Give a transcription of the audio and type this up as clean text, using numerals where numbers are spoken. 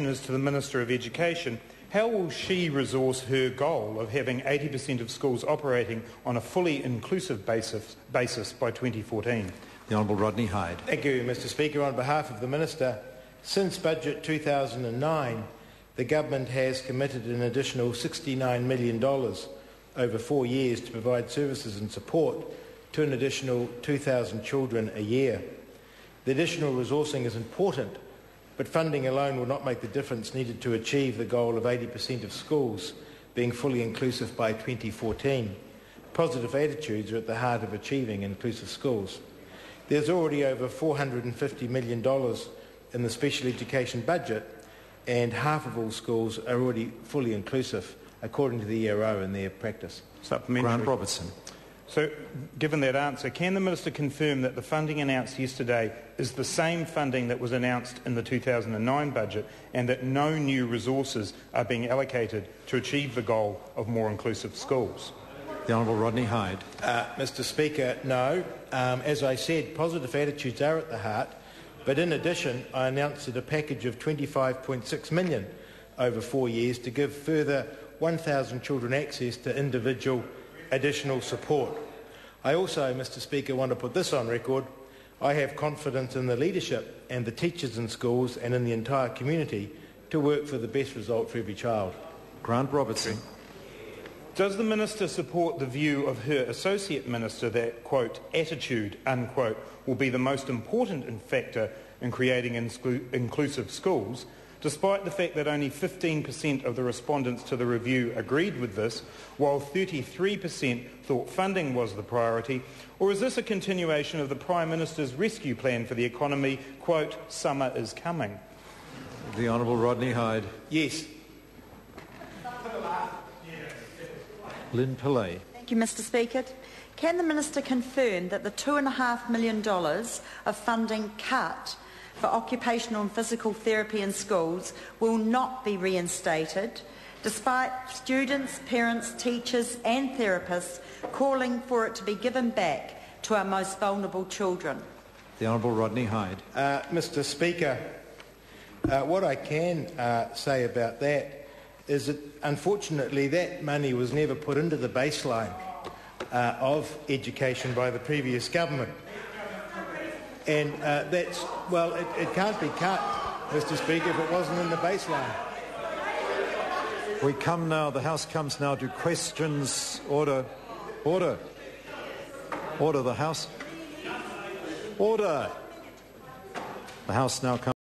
Is to the Minister of Education. How will she resource her goal of having 80% of schools operating on a fully inclusive basis by 2014? The Honourable Rodney Hyde. Thank you, Mr Speaker. On behalf of the Minister, since Budget 2009, the Government has committed an additional $69 million over 4 years to provide services and support to an additional 2,000 children a year. The additional resourcing is important, but funding alone will not make the difference needed to achieve the goal of 80% of schools being fully inclusive by 2014. Positive attitudes are at the heart of achieving inclusive schools. There's already over $450 million in the special education budget, and half of all schools are already fully inclusive, according to the ERO in their practice. Supplementary. Grant Robertson. So, given that answer, can the Minister confirm that the funding announced yesterday is the same funding that was announced in the 2009 budget and that no new resources are being allocated to achieve the goal of more inclusive schools? The Honourable Rodney Hyde. Mr Speaker, no. As I said, positive attitudes are at the heart, but in addition I announced that a package of $25.6 million over 4 years to give further 1,000 children access to individual additional support. I also, Mr Speaker, want to put this on record. I have confidence in the leadership and the teachers in schools and in the entire community to work for the best result for every child. Grant Robertson. Does the Minister support the view of her Associate Minister that, quote, attitude, unquote, will be the most important factor in creating inclusive schools, despite the fact that only 15% of the respondents to the review agreed with this, while 33% thought funding was the priority? Or is this a continuation of the Prime Minister's rescue plan for the economy, quote, summer is coming? The Honourable Rodney Hyde. Yes. Lynn Pillay. Thank you, Mr Speaker. Can the Minister confirm that the $2.5 million of funding cut for occupational and physical therapy in schools will not be reinstated, despite students, parents, teachers and therapists calling for it to be given back to our most vulnerable children? The Honourable Rodney Hyde. Mr Speaker, what I can say about that is that unfortunately that money was never put into the baseline of education by the previous government. And that's, well, it can't be cut, Mr Speaker, if it wasn't in the baseline. We come now, the House comes now to questions. Order. Order. Order, the House. Order. The House now comes